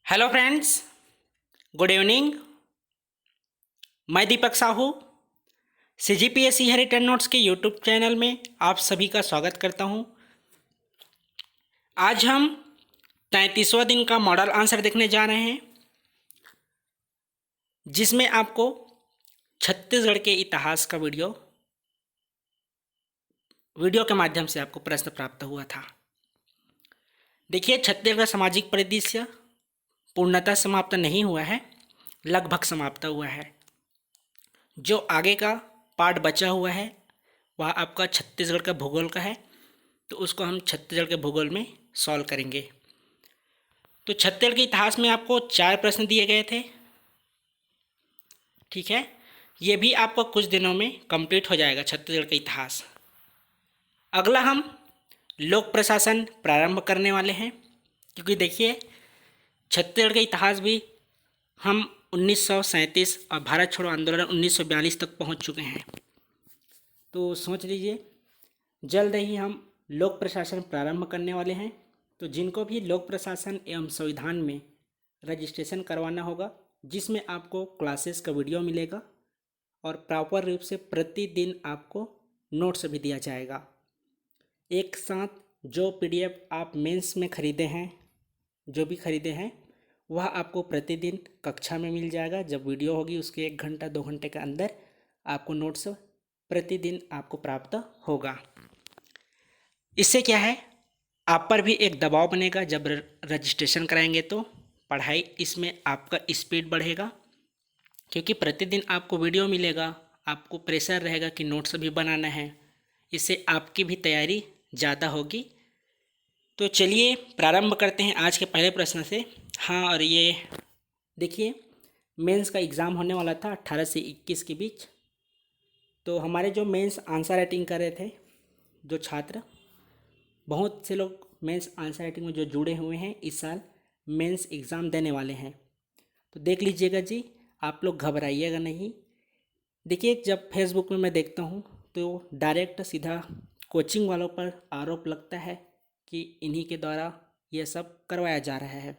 Hello friends, good evening. मैं दीपक Sahu CGPSC है return notes के यूट्यूब चैनल में आप सभी का स्वागत करता हूं। आज हम 33वां दिन का मॉडल आंसर देखने जा रहे हैं, जिसमें आपको छत्तीसगढ़ के इतिहास का वीडियो के माध्यम से आपको प्रश्न प्राप्त हुआ था। देखिए, छत्तीसगढ़ सामाजिक परिदृश्य पूर्णतः समाप्त नहीं हुआ है, लगभग समाप्त हुआ है। जो आगे का पार्ट बचा हुआ है वह आपका छत्तीसगढ़ का भूगोल का है, तो उसको हम छत्तीसगढ़ के भूगोल में सॉल्व करेंगे। तो छत्तीसगढ़ के इतिहास में आपको 4 प्रश्न दिए गए थे, ठीक है। ये भी आपको कुछ दिनों में कंप्लीट हो जाएगा छत्तीसगढ़ का इतिहास। अगला हम लोक प्रशासन प्रारंभ करने वाले हैं, क्योंकि देखिए छत्तीसगढ़ का इतिहास भी हम 1937 और भारत छोड़ो आंदोलन 1942 तक पहुंच चुके हैं। तो सोच लीजिए, जल्द ही हम लोक प्रशासन प्रारंभ करने वाले हैं। तो जिनको भी लोक प्रशासन एवं संविधान में रजिस्ट्रेशन करवाना होगा, जिसमें आपको क्लासेस का वीडियो मिलेगा और प्रॉपर रूप से प्रतिदिन आपको नोट्स भी दिया जाएगा। एक साथ जो पीडीएफ आप मेंस में ख़रीदे हैं, जो भी ख़रीदे हैं, वह आपको प्रतिदिन कक्षा में मिल जाएगा। जब वीडियो होगी उसके 1 घंटा 2 घंटे के अंदर आपको नोट्स प्रतिदिन आपको प्राप्त होगा। इससे क्या है, आप पर भी एक दबाव बनेगा। जब रजिस्ट्रेशन कराएंगे तो पढ़ाई इसमें आपका स्पीड बढ़ेगा, क्योंकि प्रतिदिन आपको वीडियो मिलेगा, आपको प्रेशर रहेगा कि नोट्स भी बनाना है। इससे आपकी भी तैयारी ज़्यादा होगी। तो चलिए प्रारंभ करते हैं आज के पहले प्रश्न से। हाँ, और ये देखिए, मेंस का एग्ज़ाम होने वाला था 18 से 21 के बीच। तो हमारे जो मेंस आंसर राइटिंग कर रहे थे जो छात्र, बहुत से लोग मेंस आंसर राइटिंग में जो जुड़े हुए हैं, इस साल मेंस एग्ज़ाम देने वाले हैं। तो देख लीजिएगा जी, आप लोग घबराइएगा नहीं। देखिए, जब फेसबुक में मैं देखता हूँ तो डायरेक्ट सीधा कोचिंग वालों पर आरोप लगता है कि इन्हीं के द्वारा यह सब करवाया जा रहा है,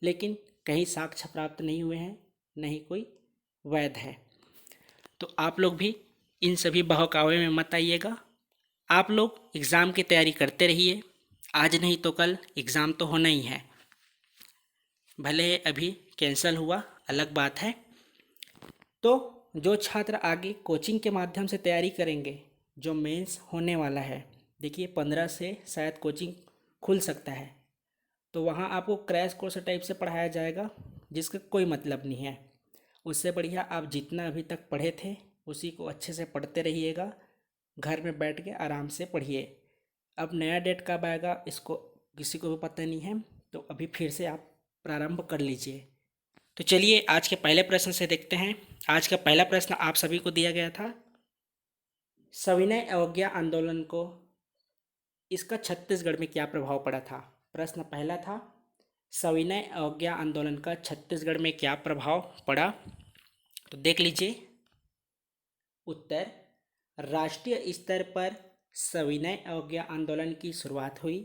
लेकिन कहीं साक्ष्य प्राप्त नहीं हुए हैं, नहीं कोई वैध है। तो आप लोग भी इन सभी बहकावे में मत आइएगा। आप लोग एग्ज़ाम की तैयारी करते रहिए। आज नहीं तो कल एग्ज़ाम तो होना ही है, भले अभी कैंसिल हुआ अलग बात है। तो जो छात्र आगे कोचिंग के माध्यम से तैयारी करेंगे, जो मेंस होने वाला है, देखिए 15 से शायद कोचिंग खुल सकता है, तो वहाँ आपको क्रैश कोर्स टाइप से पढ़ाया जाएगा, जिसका कोई मतलब नहीं है। उससे बढ़िया आप जितना अभी तक पढ़े थे उसी को अच्छे से पढ़ते रहिएगा, घर में बैठ के आराम से पढ़िए। अब नया डेट कब आएगा इसको किसी को भी पता नहीं है, तो अभी फिर से आप प्रारंभ कर लीजिए। तो चलिए आज के पहले प्रश्न से देखते हैं। आज का पहला प्रश्न आप सभी को दिया गया था, सविनय अवज्ञा आंदोलन को इसका छत्तीसगढ़ में क्या प्रभाव पड़ा था। प्रश्न पहला था, सविनय अवज्ञा आंदोलन का छत्तीसगढ़ में क्या प्रभाव पड़ा। तो देख लीजिए उत्तर, राष्ट्रीय स्तर पर सविनय अवज्ञा आंदोलन की शुरुआत हुई।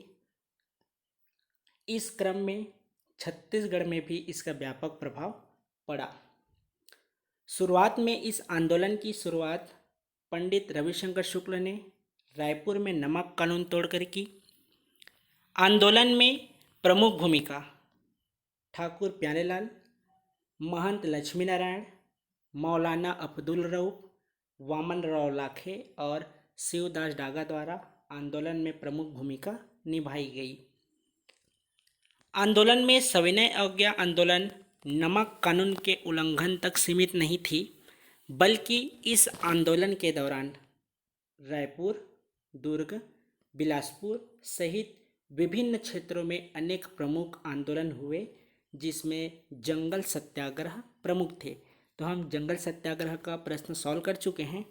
इस क्रम में छत्तीसगढ़ में भी इसका व्यापक प्रभाव पड़ा। शुरुआत में इस आंदोलन की शुरुआत पंडित रविशंकर शुक्ल ने रायपुर में नमक कानून तोड़कर की। आंदोलन में प्रमुख भूमिका ठाकुर प्यारेलाल, महंत लक्ष्मी नारायण, मौलाना अब्दुल रऊफ, वामन राव लाखे और शिवदास डागा द्वारा आंदोलन में प्रमुख भूमिका निभाई गई। आंदोलन में सविनय अवज्ञा आंदोलन नमक कानून के उल्लंघन तक सीमित नहीं थी, बल्कि इस आंदोलन के दौरान रायपुर, दुर्ग, बिलासपुर सहित विभिन्न क्षेत्रों में अनेक प्रमुख आंदोलन हुए, जिसमें जंगल सत्याग्रह प्रमुख थे। तो हम जंगल सत्याग्रह का प्रश्न सॉल्व कर चुके हैं,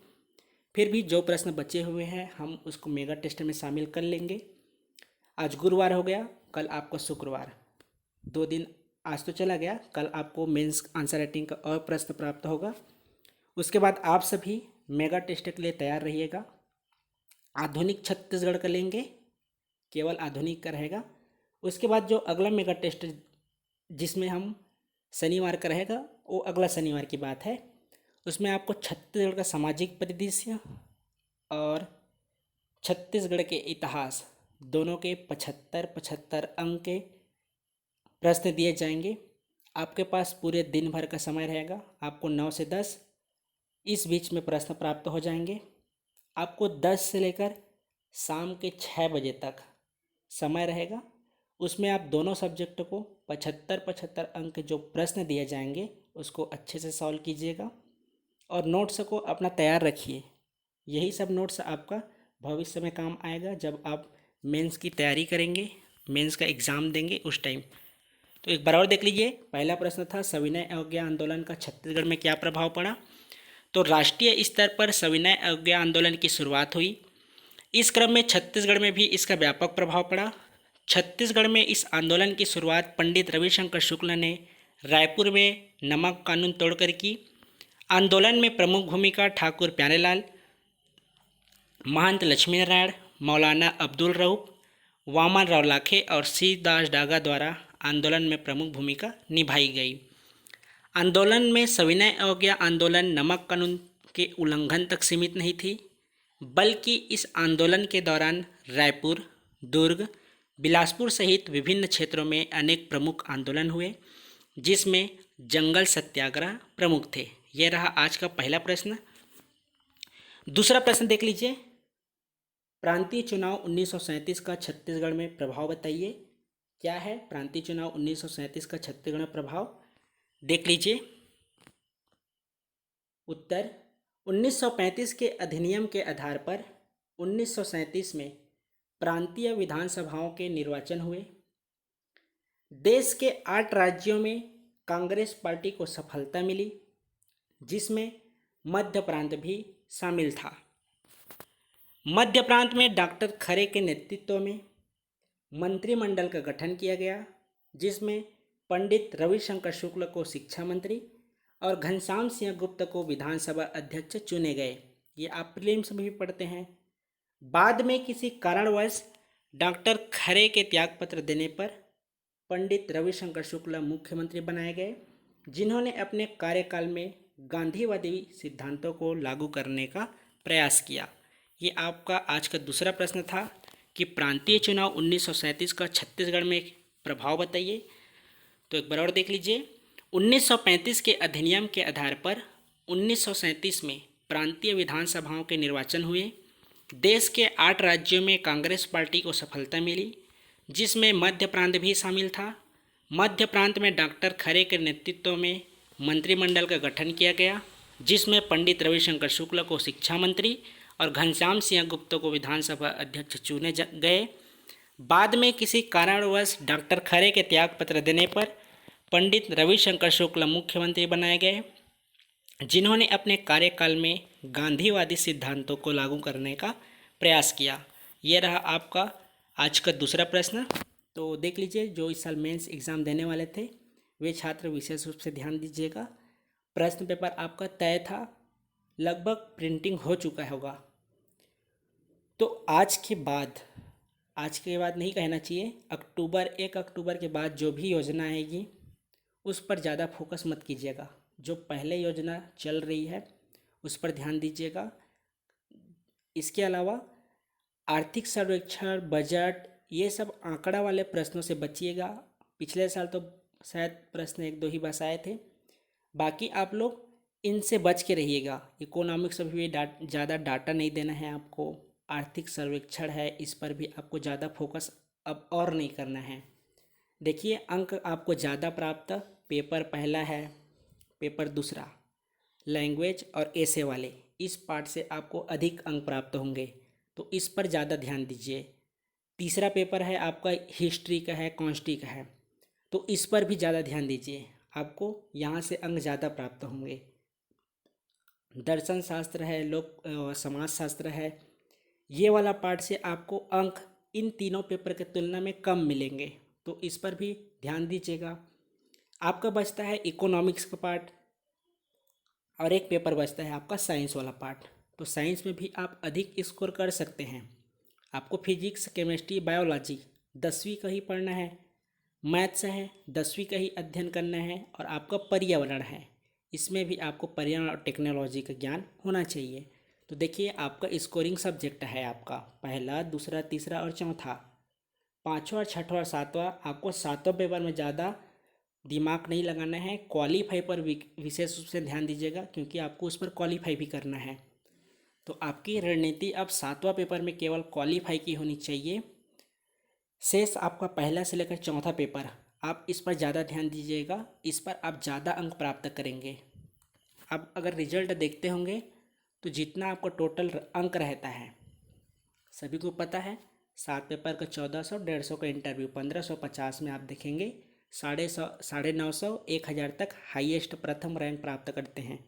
फिर भी जो प्रश्न बचे हुए हैं हम उसको मेगा टेस्ट में शामिल कर लेंगे। आज गुरुवार हो गया, कल आपको शुक्रवार, 2 दिन आज तो चला गया, कल आपको मेंस आंसर राइटिंग का और प्रश्न प्राप्त होगा। उसके बाद आप सभी मेगा टेस्ट के लिए तैयार रहिएगा। आधुनिक छत्तीसगढ़ का लेंगे, केवल आधुनिक का रहेगा। उसके बाद जो अगला मेगा टेस्ट जिसमें हम शनिवार का रहेगा, वो अगला शनिवार की बात है। उसमें आपको छत्तीसगढ़ का सामाजिक परिदृश्य और छत्तीसगढ़ के इतिहास दोनों के 75-75 अंक के प्रश्न दिए जाएंगे। आपके पास पूरे दिन भर का समय रहेगा। आपको 9 से 10 इस बीच में प्रश्न प्राप्त हो जाएंगे। आपको 10 से लेकर शाम के 6 बजे तक समय रहेगा। उसमें आप दोनों सब्जेक्ट को 75-75 अंक के जो प्रश्न दिए जाएंगे उसको अच्छे से सॉल्व कीजिएगा और नोट्स को अपना तैयार रखिए। यही सब नोट्स आपका भविष्य में काम आएगा जब आप मेंस की तैयारी करेंगे, मेंस का एग्ज़ाम देंगे उस टाइम। तो एक बार और देख लीजिए। पहला प्रश्न था सविनय अवज्ञा आंदोलन का छत्तीसगढ़ में क्या प्रभाव पड़ा। तो राष्ट्रीय स्तर पर सविनय अवज्ञा आंदोलन की शुरुआत हुई। इस क्रम में छत्तीसगढ़ में भी इसका व्यापक प्रभाव पड़ा। छत्तीसगढ़ में इस आंदोलन की शुरुआत पंडित रविशंकर शुक्ल ने रायपुर में नमक कानून तोड़कर की। आंदोलन में प्रमुख भूमिका ठाकुर प्यारेलाल, महंत लक्ष्मी नारायण, मौलाना अब्दुल रऊफ, वामन राव लाखे और सी दास डागा द्वारा आंदोलन में प्रमुख भूमिका निभाई गई। आंदोलन में सविनय अवज्ञा आंदोलन नमक कानून के उल्लंघन तक सीमित नहीं थी, बल्कि इस आंदोलन के दौरान रायपुर, दुर्ग, बिलासपुर सहित विभिन्न क्षेत्रों में अनेक प्रमुख आंदोलन हुए, जिसमें जंगल सत्याग्रह प्रमुख थे। यह रहा आज का पहला प्रश्न। दूसरा प्रश्न देख लीजिए। प्रांतीय चुनाव 1937 का छत्तीसगढ़ में प्रभाव बताइए। क्या है प्रांतीय चुनाव 1937 का छत्तीसगढ़ में प्रभाव, देख लीजिए। उत्तर 1935 के अधिनियम के आधार पर 1937 में प्रांतीय विधानसभाओं के निर्वाचन हुए। देश के 8 राज्यों में कांग्रेस पार्टी को सफलता मिली, जिसमें मध्य प्रांत भी शामिल था। मध्य प्रांत में डॉक्टर खरे के नेतृत्व में मंत्रिमंडल का गठन किया गया, जिसमें पंडित रविशंकर शुक्ल को शिक्षा मंत्री और घनश्याम सिंह गुप्त को विधानसभा अध्यक्ष चुने गए। ये आप प्रीलिम्स में भी पढ़ते हैं। बाद में किसी कारणवश डॉक्टर खरे के त्यागपत्र देने पर पंडित रविशंकर शुक्ल मुख्यमंत्री बनाए गए, जिन्होंने अपने कार्यकाल में गांधीवादी सिद्धांतों को लागू करने का प्रयास किया। ये आपका आज का दूसरा प्रश्न था कि प्रांतीय चुनाव 1937 का छत्तीसगढ़ में प्रभाव बताइए। तो एक बार और देख लीजिए। 1935 के अधिनियम के आधार पर 1937 में प्रांतीय विधानसभाओं के निर्वाचन हुए। देश के 8 राज्यों में कांग्रेस पार्टी को सफलता मिली, जिसमें मध्य प्रांत भी शामिल था। मध्य प्रांत में डॉक्टर खरे के नेतृत्व में मंत्रिमंडल का गठन किया गया, जिसमें पंडित रविशंकर शुक्ल को शिक्षा मंत्री और घनश्याम सिंह गुप्त को विधानसभा अध्यक्ष चुने गए। बाद में किसी कारणवश डॉक्टर खरे के त्यागपत्र देने पर पंडित रविशंकर शुक्ल मुख्यमंत्री बनाए गए, जिन्होंने अपने कार्यकाल में गांधीवादी सिद्धांतों को लागू करने का प्रयास किया। यह रहा आपका आज का दूसरा प्रश्न। तो देख लीजिए, जो इस साल मेंस एग्ज़ाम देने वाले थे वे छात्र विशेष रूप से ध्यान दीजिएगा। प्रश्न पेपर आपका तय था, लगभग प्रिंटिंग हो चुका होगा। तो आज के बाद नहीं कहना चाहिए, 1 अक्टूबर के बाद जो भी योजना आएगी उस पर ज़्यादा फोकस मत कीजिएगा। जो पहले योजना चल रही है उस पर ध्यान दीजिएगा। इसके अलावा आर्थिक सर्वेक्षण, बजट, ये सब आंकड़ा वाले प्रश्नों से बचिएगा। पिछले साल तो शायद प्रश्न 1-2 ही बस आए थे, बाकी आप लोग इनसे बच के रहिएगा। इकोनॉमिक्स में भी ज़्यादा डाटा नहीं देना है आपको। आर्थिक सर्वेक्षण है, इस पर भी आपको ज़्यादा फोकस अब और नहीं करना है। देखिए, अंक आपको ज़्यादा प्राप्त पेपर पहला है, पेपर दूसरा लैंग्वेज और ऐसे वाले, इस पार्ट से आपको अधिक अंक प्राप्त होंगे, तो इस पर ज़्यादा ध्यान दीजिए। तीसरा पेपर है आपका हिस्ट्री का है, कॉन्स्टी का है, तो इस पर भी ज़्यादा ध्यान दीजिए, आपको यहाँ से अंक ज़्यादा प्राप्त होंगे। दर्शन शास्त्र है, लोक समाज शास्त्र है, ये वाला पार्ट से आपको अंक इन तीनों पेपर के तुलना में कम मिलेंगे, तो इस पर भी ध्यान दीजिएगा। आपका बचता है इकोनॉमिक्स का पार्ट और एक पेपर बचता है आपका साइंस वाला पार्ट। तो साइंस में भी आप अधिक स्कोर कर सकते हैं। आपको फिजिक्स, केमिस्ट्री, बायोलॉजी 10वीं का ही पढ़ना है, मैथ्स है, 10वीं का ही अध्ययन करना है, और आपका पर्यावरण है, इसमें भी आपको पर्यावरण और टेक्नोलॉजी का ज्ञान होना चाहिए। तो देखिए आपका स्कोरिंग सब्जेक्ट है आपका पहला, दूसरा, तीसरा और चौथा। पाँचवा, छठवा और सातवां, आपको सातों पेपर में ज़्यादा दिमाग नहीं लगाना है, क्वालीफाई पर विशेष रूप से ध्यान दीजिएगा, क्योंकि आपको उस पर क्वालीफाई भी करना है। तो आपकी रणनीति अब सातवां पेपर में केवल क्वालीफाई की होनी चाहिए। शेष आपका पहला से लेकर चौथा पेपर, आप इस पर ज़्यादा ध्यान दीजिएगा, इस पर आप ज़्यादा अंक प्राप्त करेंगे। अब अगर रिजल्ट देखते होंगे तो जितना आपका टोटल अंक रहता है, सभी को पता है, 7 पेपर का 1400, 150 का इंटरव्यू 1550 में आप देखेंगे 950, 1000 तक हाईएस्ट प्रथम रैंक प्राप्त करते हैं।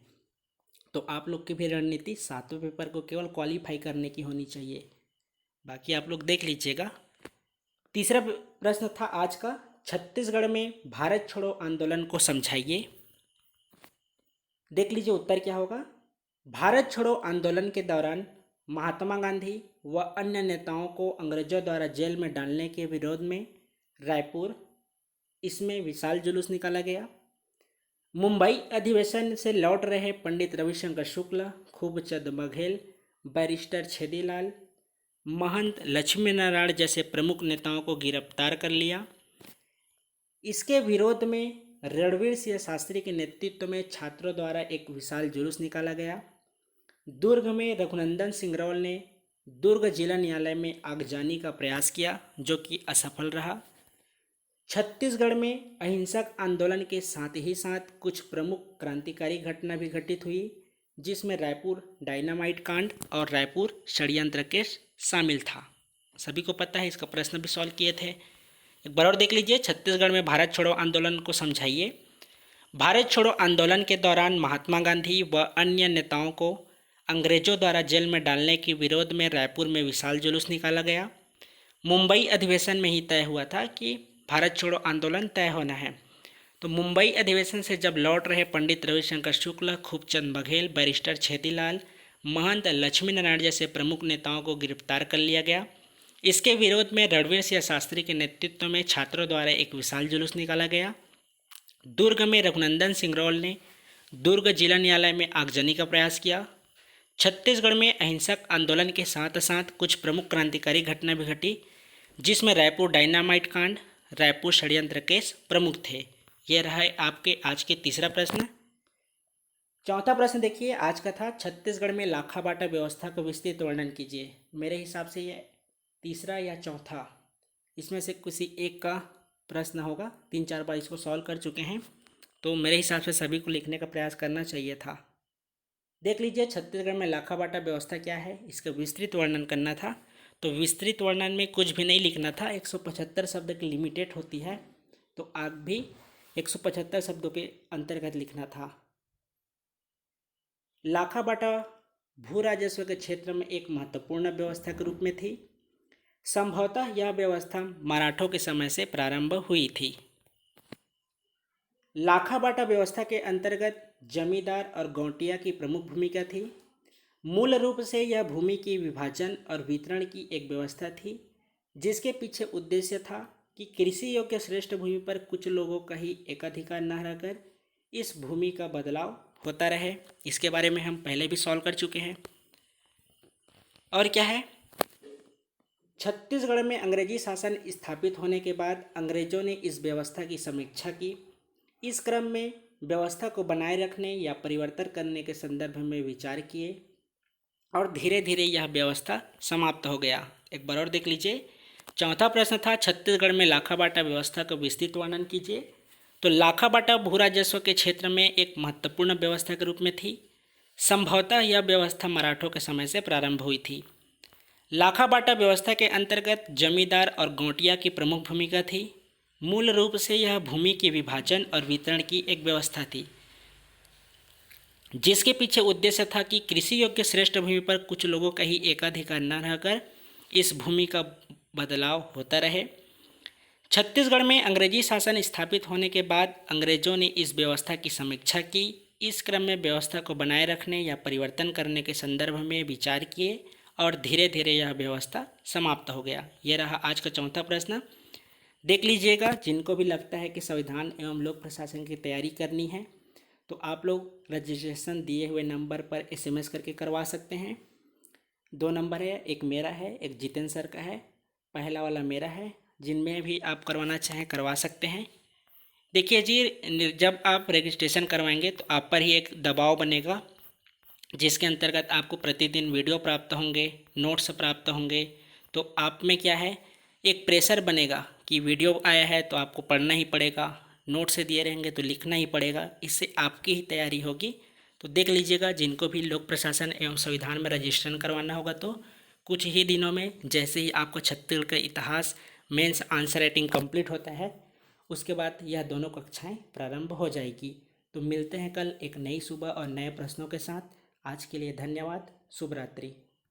तो आप लोग की भी रणनीति सातवें पेपर को केवल क्वालीफाई करने की होनी चाहिए, बाकी आप लोग देख लीजिएगा। तीसरा प्रश्न था आज का, छत्तीसगढ़ में भारत छोड़ो आंदोलन को समझाइए। देख लीजिए उत्तर क्या होगा। भारत छोड़ो आंदोलन के दौरान महात्मा गांधी व अन्य नेताओं को अंग्रेजों द्वारा जेल में डालने के विरोध में रायपुर, इसमें विशाल जुलूस निकाला गया। मुंबई अधिवेशन से लौट रहे पंडित रविशंकर शुक्ल, खूबचंद बघेल, बैरिस्टर छेदीलाल, महंत लक्ष्मी नारायण जैसे प्रमुख नेताओं को गिरफ्तार कर लिया। इसके विरोध में रणवीर सिंह शास्त्री के नेतृत्व में छात्रों द्वारा एक विशाल जुलूस निकाला गया। दुर्ग में रघुनंदन सिंगरौल ने दुर्ग जिला न्यायालय में आगजनी का प्रयास किया, जो कि असफल रहा। छत्तीसगढ़ में अहिंसक आंदोलन के साथ ही साथ कुछ प्रमुख क्रांतिकारी घटना भी घटित हुई, जिसमें रायपुर डायनामाइट कांड और रायपुर षड्यंत्र केस शामिल था। सभी को पता है, इसका प्रश्न भी सॉल्व किए थे। एक बार और देख लीजिए, छत्तीसगढ़ में भारत छोड़ो आंदोलन को समझाइए। भारत छोड़ो आंदोलन के दौरान महात्मा गांधी व अन्य नेताओं को अंग्रेजों द्वारा जेल में डालने के विरोध में रायपुर में विशाल जुलूस निकाला गया। मुंबई अधिवेशन में ही तय हुआ था कि भारत छोड़ो आंदोलन तय होना है। तो मुंबई अधिवेशन से जब लौट रहे पंडित रविशंकर शुक्ल, खूबचंद बघेल, बैरिस्टर छेदीलाल, महंत लक्ष्मी नारायण जैसे प्रमुख नेताओं को गिरफ्तार कर लिया गया। इसके विरोध में रणवीर सिंह शास्त्री के नेतृत्व में छात्रों द्वारा एक विशाल जुलूस निकाला गया। दुर्ग में रघुनंदन सिंगरौल ने दुर्ग जिला न्यायालय में आगजनी का प्रयास किया। छत्तीसगढ़ में अहिंसक आंदोलन के साथ साथ कुछ प्रमुख क्रांतिकारी घटना भी घटी, जिसमें रायपुर डायनामाइट कांड, रायपुर षड्यंत्र केस प्रमुख थे। यह रहा है आपके आज के तीसरा प्रश्न। चौथा प्रश्न देखिए आज का था, छत्तीसगढ़ में लाखा बाटा व्यवस्था का विस्तृत वर्णन कीजिए। मेरे हिसाब से ये तीसरा या चौथा, इसमें से किसी एक का प्रश्न होगा। 3-4 बार इसको सॉल्व कर चुके हैं, तो मेरे हिसाब से सभी को लिखने का प्रयास करना चाहिए था। देख लीजिए, छत्तीसगढ़ में लाखा बाटा व्यवस्था क्या है, इसका विस्तृत वर्णन करना था। तो विस्तृत वर्णन में कुछ भी नहीं लिखना था, 175 शब्द की लिमिटेड होती है, तो आप भी 175 शब्दों के अंतर्गत लिखना था। लाखा बाटा भू राजस्व के क्षेत्र में एक महत्वपूर्ण व्यवस्था के रूप में थी। संभवतः यह व्यवस्था मराठों के समय से प्रारंभ हुई थी। लाखा बाटा व्यवस्था के अंतर्गत जमींदार और गौटिया की प्रमुख भूमिका थी। मूल रूप से यह भूमि की विभाजन और वितरण की एक व्यवस्था थी, जिसके पीछे उद्देश्य था कि कृषि योग्य श्रेष्ठ भूमि पर कुछ लोगों का ही एकाधिकार न रहकर इस भूमि का बदलाव होता रहे। इसके बारे में हम पहले भी सॉल्व कर चुके हैं। और क्या है, छत्तीसगढ़ में अंग्रेजी शासन स्थापित होने के बाद अंग्रेजों ने इस व्यवस्था की समीक्षा की। इस क्रम में व्यवस्था को बनाए रखने या परिवर्तन करने के संदर्भ में विचार किए और धीरे धीरे यह व्यवस्था समाप्त हो गया। एक बार और देख लीजिए, चौथा प्रश्न था, छत्तीसगढ़ में लाखा बाटा व्यवस्था का विस्तृत वर्णन कीजिए। तो लाखा बाटा भू राजस्व के क्षेत्र में एक महत्वपूर्ण व्यवस्था के रूप में थी। संभवतः यह व्यवस्था मराठों के समय से प्रारंभ हुई थी। लाखा बाटा व्यवस्था के अंतर्गत जमींदार और गौटिया की प्रमुख भूमिका थी। मूल रूप से यह भूमि के विभाजन और वितरण की एक व्यवस्था थी, जिसके पीछे उद्देश्य था कि कृषि योग्य श्रेष्ठ भूमि पर कुछ लोगों का ही एकाधिकार न रहकर इस भूमि का बदलाव होता रहे। छत्तीसगढ़ में अंग्रेजी शासन स्थापित होने के बाद अंग्रेजों ने इस व्यवस्था की समीक्षा की। इस क्रम में व्यवस्था को बनाए रखने या परिवर्तन करने के संदर्भ में विचार किए और धीरे धीरे यह व्यवस्था समाप्त हो गया। यह रहा आज का चौथा प्रश्न। देख लीजिएगा, जिनको भी लगता है कि संविधान एवं लोक प्रशासन की तैयारी करनी है तो आप लोग रजिस्ट्रेशन दिए हुए नंबर पर SMS करके करवा सकते हैं। 2 नंबर है, एक मेरा है, एक जितेंद्र सर का है, पहला वाला मेरा है। जिनमें भी आप करवाना चाहें करवा सकते हैं। देखिए जी, जब आप रजिस्ट्रेशन करवाएंगे तो आप पर ही एक दबाव बनेगा, जिसके अंतर्गत आपको प्रतिदिन वीडियो प्राप्त होंगे, नोट्स प्राप्त होंगे। तो आप में क्या है, एक प्रेशर बनेगा कि वीडियो आया है तो आपको पढ़ना ही पड़ेगा, नोट्स दिए रहेंगे तो लिखना ही पड़ेगा, इससे आपकी ही तैयारी होगी। तो देख लीजिएगा, जिनको भी लोक प्रशासन एवं संविधान में रजिस्ट्रेशन करवाना होगा तो कुछ ही दिनों में, जैसे ही आपका छत्तीसगढ़ का इतिहास मेंस आंसर राइटिंग कंप्लीट होता है, उसके बाद यह दोनों कक्षाएं प्रारंभ हो जाएगी। तो मिलते हैं कल एक नई सुबह और नए प्रश्नों के साथ। आज के लिए धन्यवाद। शुभ रात्रि।